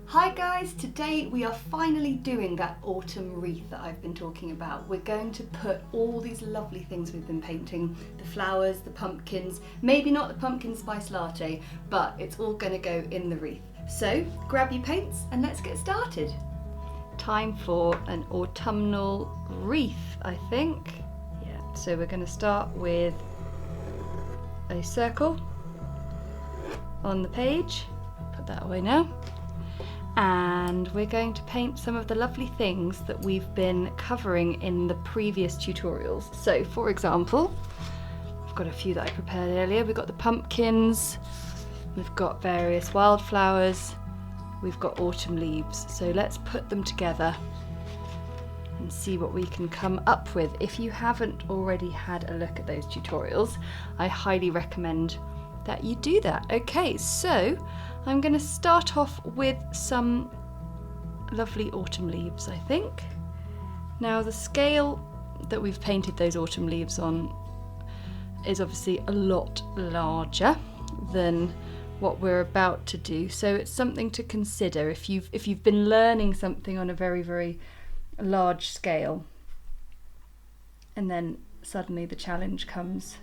Hi guys, today we are finally doing that autumn wreath that I've been talking about. We're going to put all these lovely things we've been painting, the flowers, the pumpkins, maybe not the pumpkin spice latte, but it's all going to go in the wreath. So grab your paints and let's get started. Time for an autumnal wreath, I think. Yeah, so we're going to start with a circle on the page. Put that away now. And we're going to paint some of the lovely things that we've been covering in the previous tutorials. So for example, I've got a few that I prepared earlier. We've got the pumpkins, we've got various wildflowers, we've got autumn leaves. So let's put them together and see what we can come up with. If you haven't already had a look at those tutorials, I highly recommend that you do that. Okay, so I'm going to start off with some lovely autumn leaves, I think. Now the scale that we've painted those autumn leaves on is obviously a lot larger than what we're about to do, so it's something to consider if you've been learning something on a very, very large scale and then suddenly the challenge comes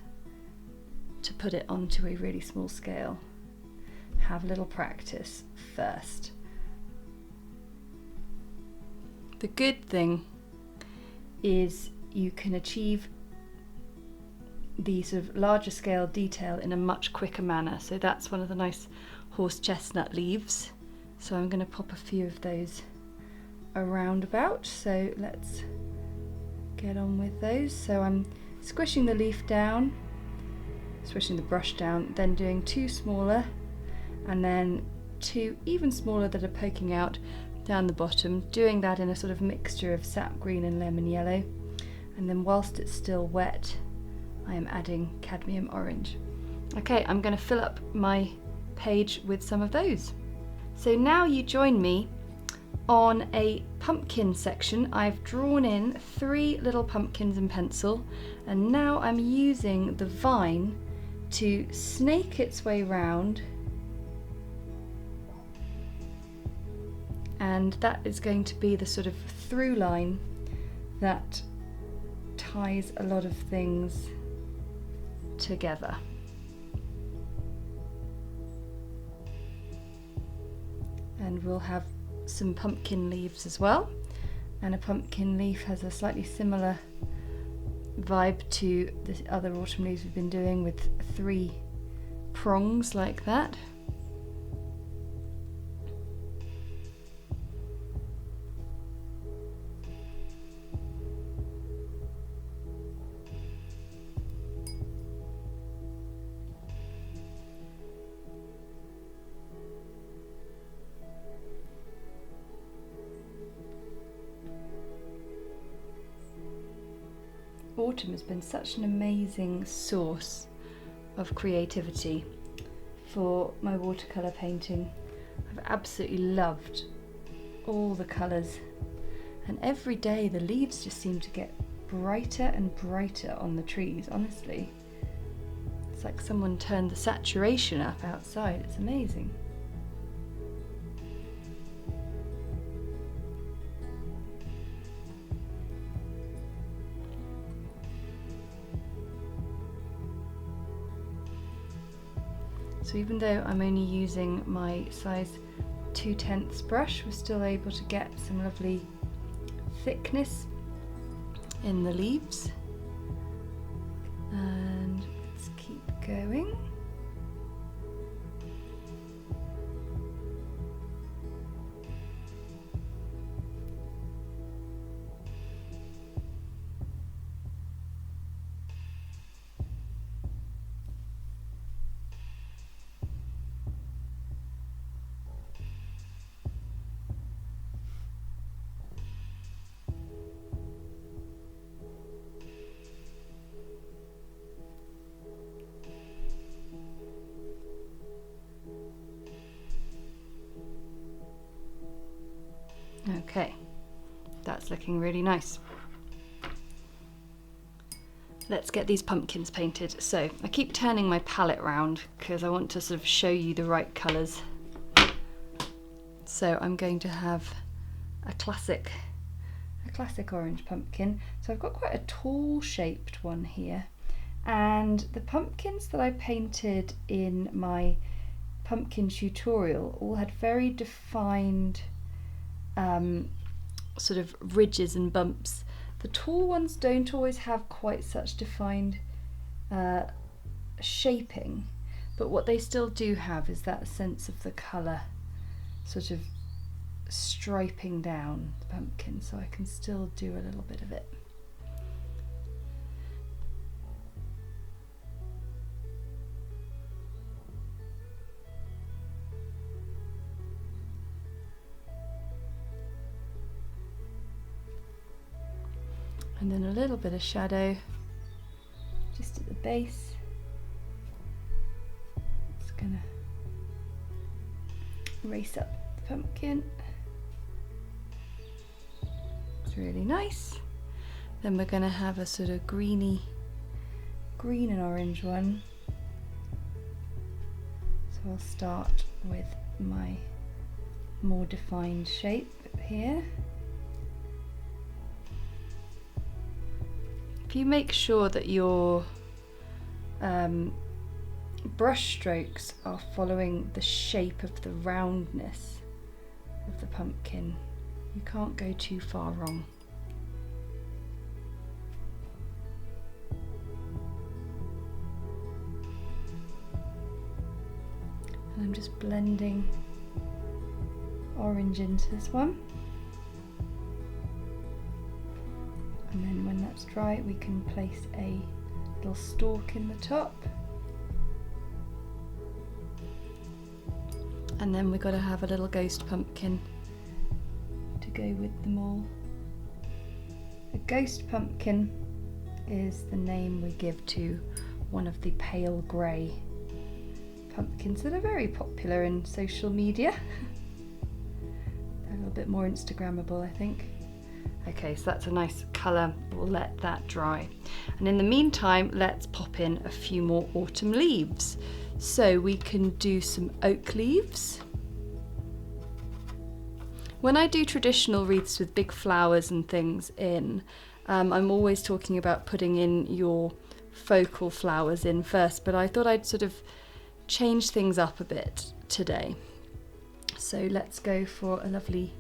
to put it onto a really small scale. Have a little practice first. The good thing is you can achieve the sort of larger scale detail in a much quicker manner. So that's one of the nice horse chestnut leaves. So I'm going to pop a few of those around about. So let's get on with those. So I'm squishing the leaf down, swishing the brush down, then doing two smaller and then two even smaller that are poking out down the bottom, doing that in a sort of mixture of sap green and lemon yellow, and then whilst it's still wet I am adding cadmium orange. Okay, I'm going to fill up my page with some of those. So now you join me on a pumpkin section. I've drawn in 3 little pumpkins in pencil, and now I'm using the vine to snake its way round, and that is going to be the sort of through line that ties a lot of things together. And we'll have some pumpkin leaves as well, and a pumpkin leaf has a slightly similar vibe to the other autumn leaves we've been doing, with 3 prongs like that. Autumn has been such an amazing source of creativity for my watercolour painting. I've absolutely loved all the colours, and every day the leaves just seem to get brighter and brighter on the trees, honestly. It's like someone turned the saturation up outside, it's amazing. So even though I'm only using my size 2/10 brush, we're still able to get some lovely thickness in the leaves. And let's keep going. Okay, that's looking really nice. Let's get these pumpkins painted. So I keep turning my palette round because I want to sort of show you the right colours. So I'm going to have a classic orange pumpkin. So I've got quite a tall shaped one here, and the pumpkins that I painted in my pumpkin tutorial all had very defined sort of ridges and bumps. The tall ones don't always have quite such defined shaping, but what they still do have is that sense of the colour sort of striping down the pumpkin, so I can still do a little bit of it. And then a little bit of shadow just at the base. Just gonna race up the pumpkin. It's really nice. Then we're going to have a sort of green and orange one. So I'll start with my more defined shape here. If you make sure that your brush strokes are following the shape of the roundness of the pumpkin, you can't go too far wrong. And I'm just blending orange into this one. And then when that's dry, we can place a little stalk in the top. And then we've got to have a little ghost pumpkin to go with them all. A ghost pumpkin is the name we give to one of the pale grey pumpkins that are very popular in social media. They're a little bit more Instagrammable, I think. Okay, so that's a nice colour. We'll let that dry. And in the meantime, let's pop in a few more autumn leaves. So we can do some oak leaves. When I do traditional wreaths with big flowers and things in, I'm always talking about putting in your focal flowers in first, but I thought I'd sort of change things up a bit today. So let's go for a lovely,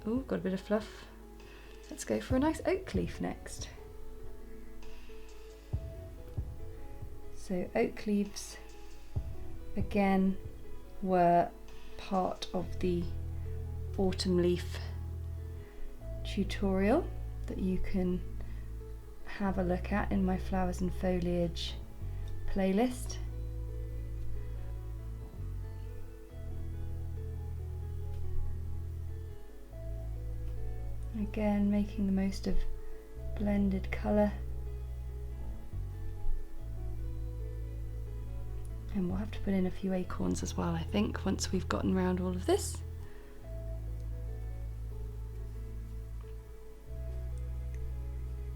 oh, got a bit of fluff. Let's go for a nice oak leaf next. So oak leaves, again, were part of the autumn leaf tutorial that you can have a look at in my flowers and foliage playlist. Again, making the most of blended colour. And we'll have to put in a few acorns as well, I think, once we've gotten around all of this.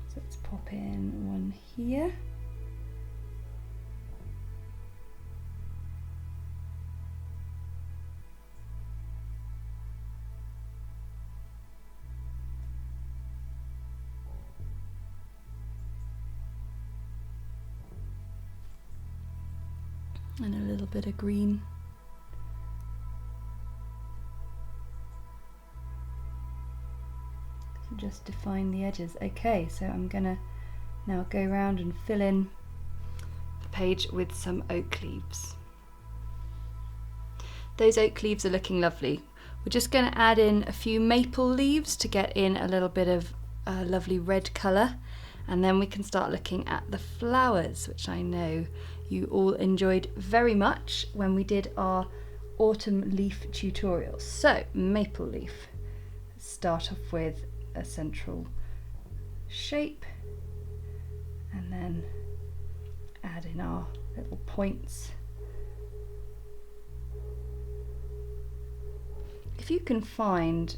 So let's pop in one here. And a little bit of green. So just define the edges. Okay, so I'm gonna now go around and fill in the page with some oak leaves. Those oak leaves are looking lovely. We're just going to add in a few maple leaves to get in a little bit of lovely red colour, and then we can start looking at the flowers, which I know you all enjoyed very much when we did our autumn leaf tutorial. So maple leaf, let's start off with a central shape and then add in our little points. If you can find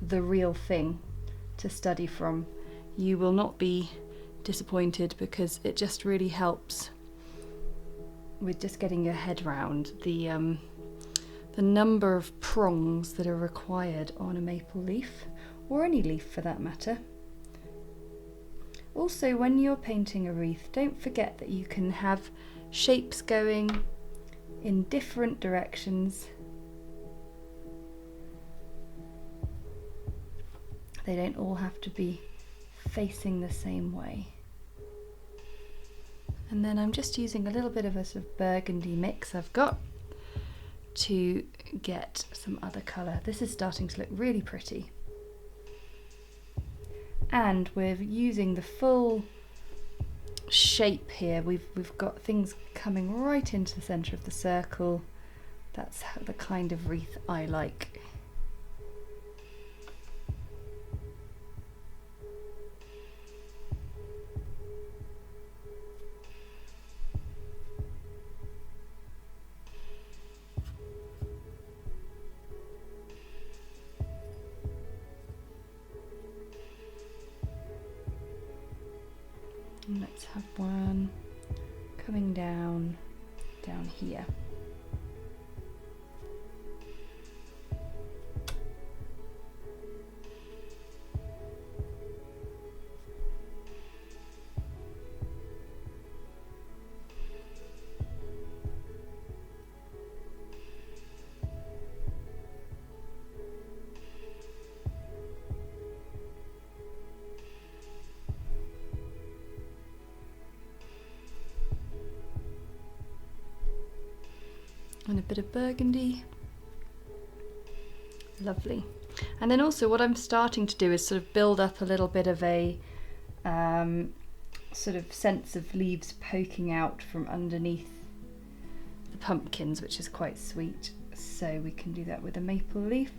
the real thing to study from, you will not be disappointed, because it just really helps with just getting your head around the the number of prongs that are required on a maple leaf, or any leaf for that matter. Also, when you're painting a wreath, don't forget that you can have shapes going in different directions. They don't all have to be facing the same way. And then I'm just using a little bit of a sort of burgundy mix I've got to get some other colour. This is starting to look really pretty. And we're using the full shape here. We've got things coming right into the centre of the circle. That's the kind of wreath I like. And let's have one coming down here. And a bit of burgundy. Lovely. And then also what I'm starting to do is sort of build up a little bit of a sort of sense of leaves poking out from underneath the pumpkins, which is quite sweet. So we can do that with a maple leaf.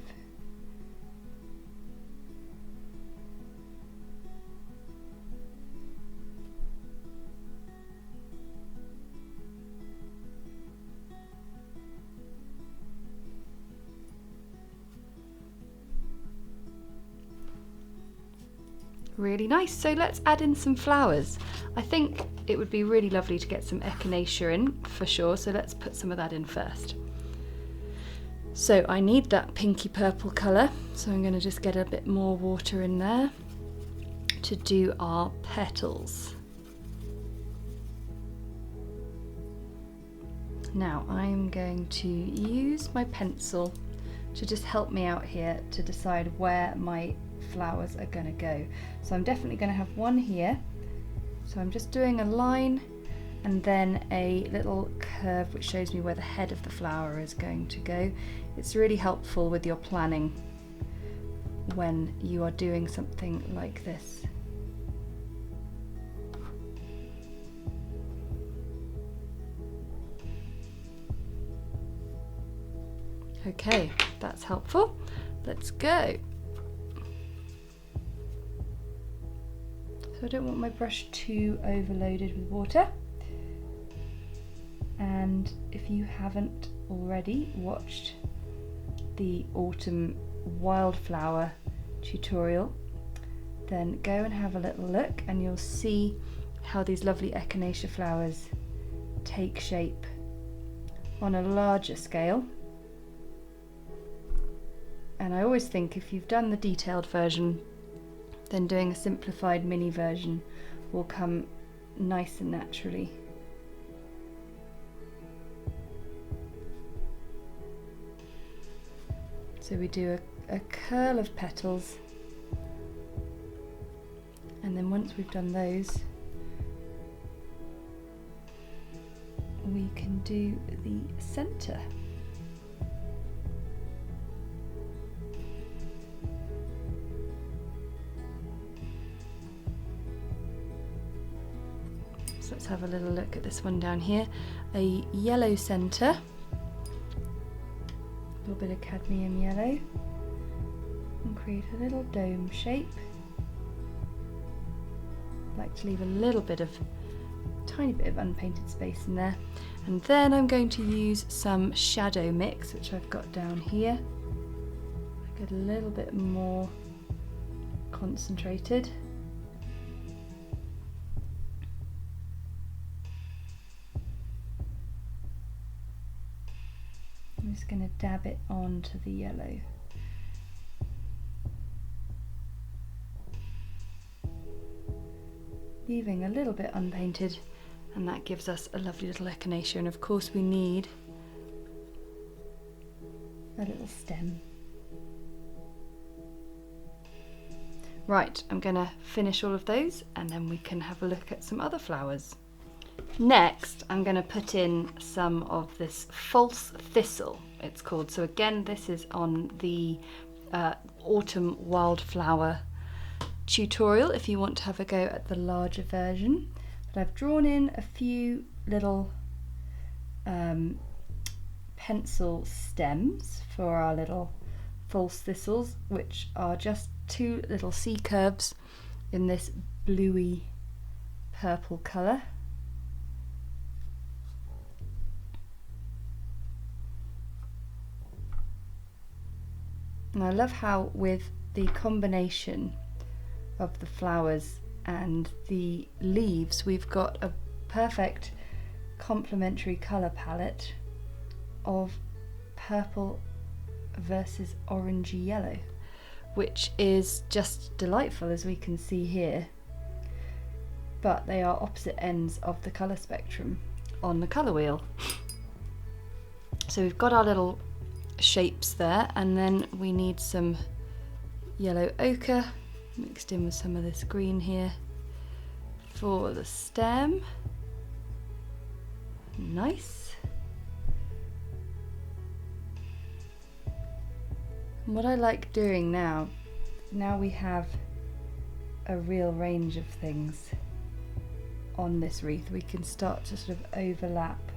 Really nice. So let's add in some flowers. I think it would be really lovely to get some Echinacea in for sure, so let's put some of that in first. So I need that pinky purple colour, so I'm going to just get a bit more water in there to do our petals. Now I'm going to use my pencil to just help me out here to decide where my flowers are going to go. So I'm definitely going to have one here, so I'm just doing a line and then a little curve which shows me where the head of the flower is going to go. It's really helpful with your planning when you are doing something like this. Okay, that's helpful. Let's go. So I don't want my brush too overloaded with water. And if you haven't already watched the autumn wildflower tutorial, then go and have a little look and you'll see how these lovely Echinacea flowers take shape on a larger scale. And I always think if you've done the detailed version, then doing a simplified mini version will come nice and naturally. So we do a curl of petals, and then once we've done those, we can do the centre. Let's have a little look at this one down here. A yellow centre, a little bit of cadmium yellow, and create a little dome shape. I like to leave a little bit of, tiny bit of unpainted space in there. And then I'm going to use some shadow mix, which I've got down here. Get a little bit more concentrated. I'm just going to dab it onto the yellow. Leaving a little bit unpainted, and that gives us a lovely little echinacea. And of course we need a little stem. Right, I'm going to finish all of those and then we can have a look at some other flowers. Next, I'm going to put in some of this false thistle, it's called. So again, this is on the autumn wildflower tutorial if you want to have a go at the larger version. But I've drawn in a few little pencil stems for our little false thistles, which are just two little C curves in this bluey purple colour. And I love how with the combination of the flowers and the leaves we've got a perfect complementary colour palette of purple versus orangey yellow, which is just delightful, as we can see here. But they are opposite ends of the colour spectrum on the colour wheel. So we've got our little shapes there, and then we need some yellow ochre mixed in with some of this green here for the stem. Nice. And what I like doing now we have a real range of things on this wreath, we can start to sort of overlap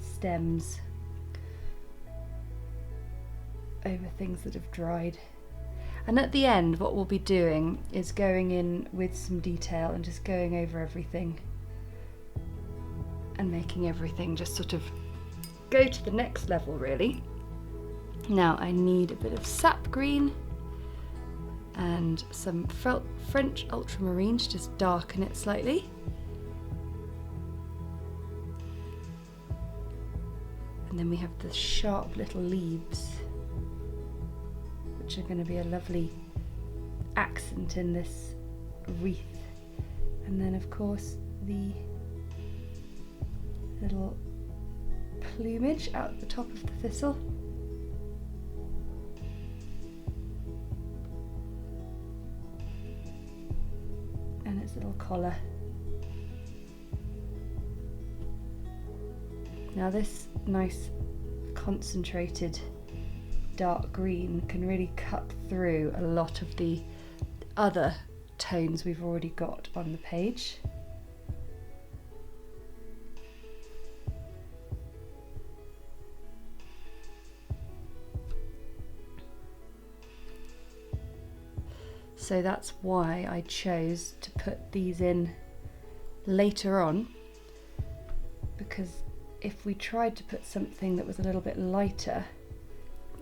stems over things that have dried. And at the end what we'll be doing is going in with some detail and just going over everything and making everything just sort of go to the next level really. Now I need a bit of Sap Green and some French Ultramarine to just darken it slightly. And then we have the sharp little leaves, which are going to be a lovely accent in this wreath. And then of course the little plumage out the top of the thistle. And its little collar. Now this nice concentrated dark green can really cut through a lot of the other tones we've already got on the page. So that's why I chose to put these in later on, because if we tried to put something that was a little bit lighter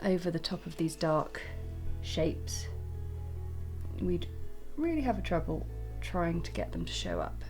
over the top of these dark shapes, we'd really have a trouble trying to get them to show up.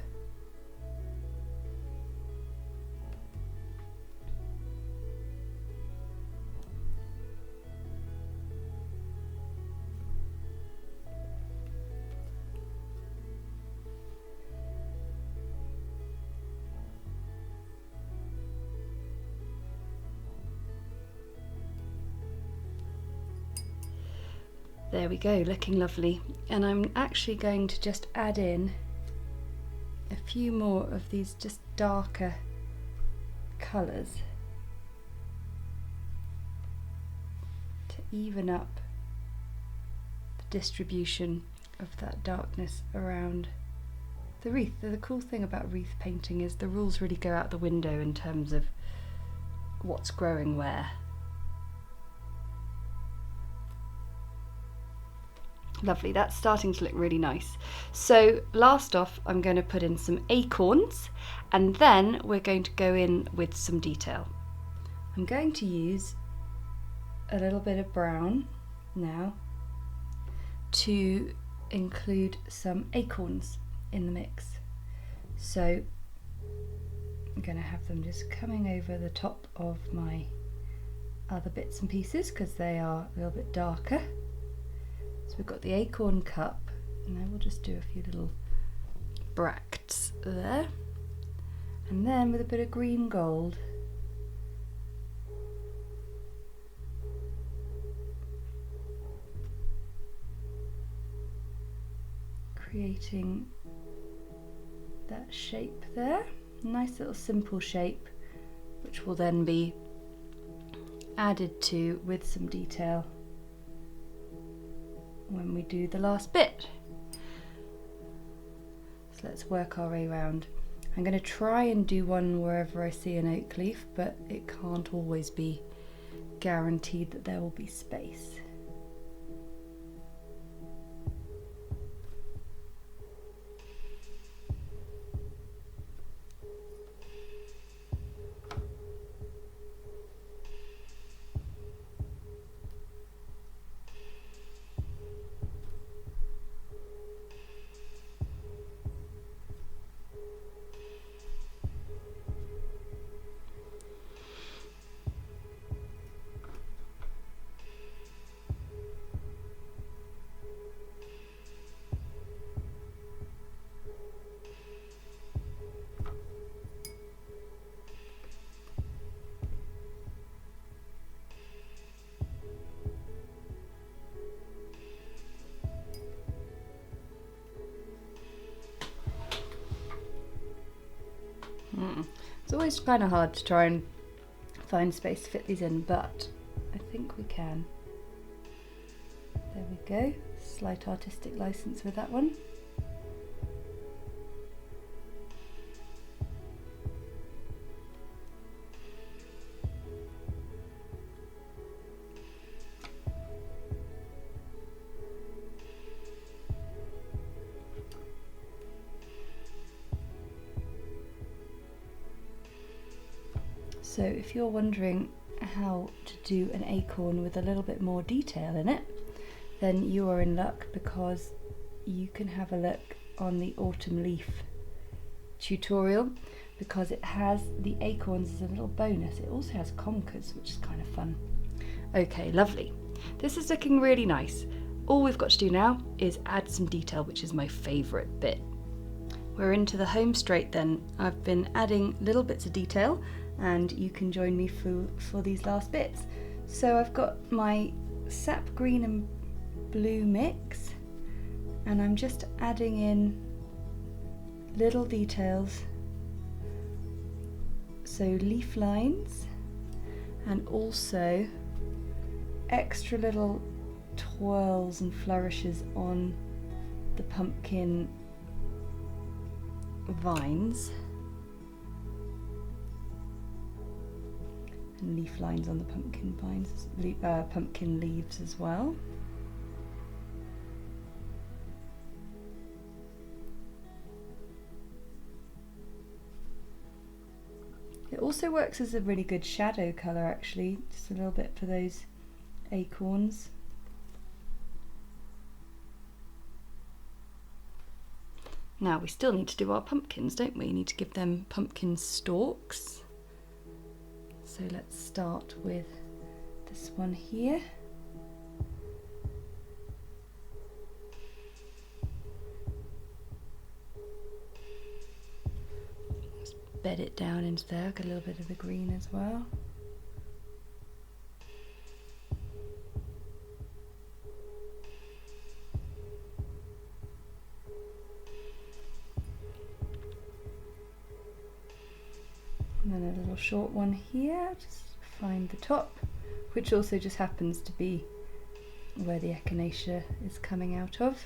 There we go, looking lovely. And I'm actually going to just add in a few more of these just darker colours to even up the distribution of that darkness around the wreath. The cool thing about wreath painting is the rules really go out the window in terms of what's growing where. Lovely, that's starting to look really nice. So last off I'm going to put in some acorns, and then we're going to go in with some detail. I'm going to use a little bit of brown now to include some acorns in the mix. So I'm going to have them just coming over the top of my other bits and pieces because they are a little bit darker. So we've got the acorn cup, and I will just do a few little bracts there. And then with a bit of green gold, creating that shape there. Nice little simple shape, which will then be added to with some detail when we do the last bit. So let's work our way around. I'm going to try and do one wherever I see an oak leaf, but it can't always be guaranteed that there will be space. It's always kind of hard to try and find space to fit these in, but I think we can. There we go, slight artistic license with that one. So if you're wondering how to do an acorn with a little bit more detail in it, then you are in luck, because you can have a look on the autumn leaf tutorial, because it has the acorns as a little bonus. It also has conkers, which is kind of fun. Okay, lovely. This is looking really nice. All we've got to do now is add some detail, which is my favourite bit. We're into the home straight then. I've been adding little bits of detail, and you can join me for these last bits. So I've got my sap green and blue mix, and I'm just adding in little details, so leaf lines, and also extra little twirls and flourishes on the pumpkin vines, and leaf lines on the pumpkin vines, pumpkin leaves as well. It also works as a really good shadow colour, actually, just a little bit for those acorns. Now we still need to do our pumpkins, don't we? We need to give them pumpkin stalks. So let's start with this one here. Just bed it down into there, get a little bit of the green as well. And then a little short one here, just find the top, which also just happens to be where the Echinacea is coming out of.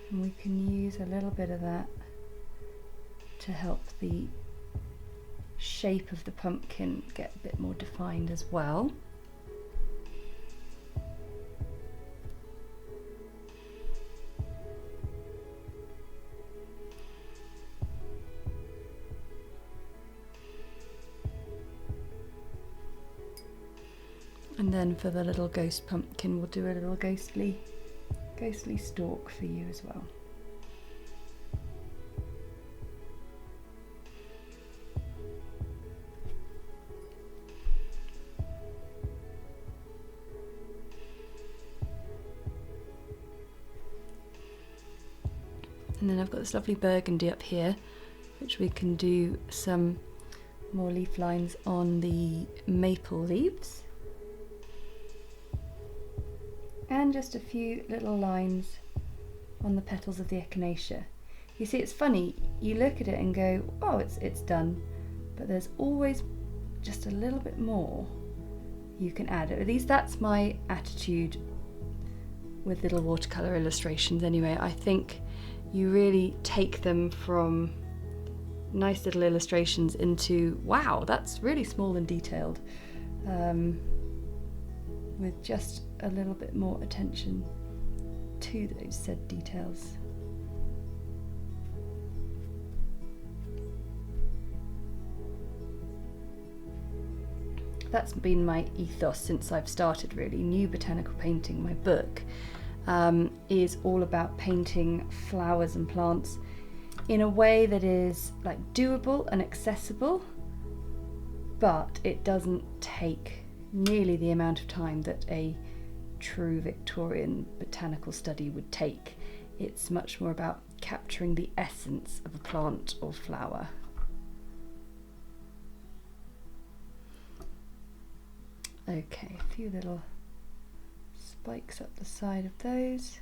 And we can use a little bit of that to help the shape of the pumpkin get a bit more defined as well. And then for the little ghost pumpkin, we'll do a little ghostly stalk for you as well. And then I've got this lovely burgundy up here, which we can do some more leaf lines on the maple leaves. And just a few little lines on the petals of the Echinacea. You see, it's funny, you look at it and go, oh, it's done, but there's always just a little bit more you can add. At least that's my attitude with little watercolour illustrations anyway. I think you really take them from nice little illustrations into, wow, that's really small and detailed, with just a little bit more attention to those said details. That's been my ethos since I've started, really. New Botanical Painting, my book, is all about painting flowers and plants in a way that is like doable and accessible, but it doesn't take nearly the amount of time that a true Victorian botanical study would take. It's much more about capturing the essence of a plant or flower. Okay, a few little spikes up the side of those.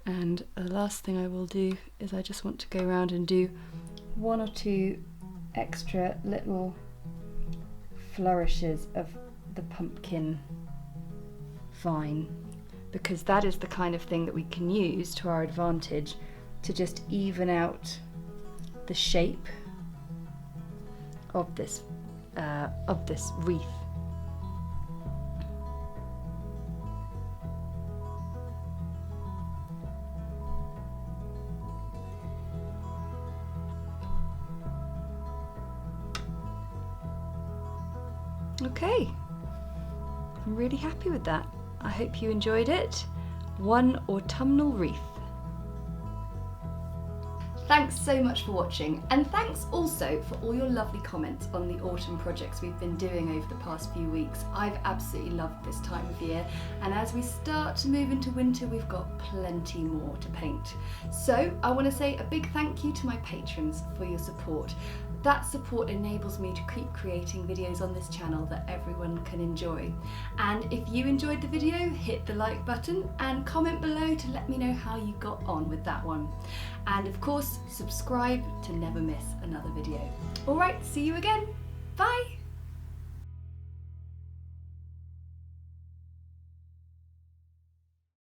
And the last thing I will do is I just want to go around and do one or two extra little flourishes of the pumpkin vine, because that is the kind of thing that we can use to our advantage to just even out the shape of this wreath. Okay, I'm really happy with that. I hope you enjoyed it. One autumnal wreath. Thanks so much for watching, and thanks also for all your lovely comments on the autumn projects we've been doing over the past few weeks. I've absolutely loved this time of year, and as we start to move into winter, we've got plenty more to paint. So I want to say a big thank you to my patrons for your support. That support enables me to keep creating videos on this channel that everyone can enjoy. And if you enjoyed the video, hit the like button and comment below to let me know how you got on with that one. And of course, subscribe to never miss another video. Alright, see you again. Bye!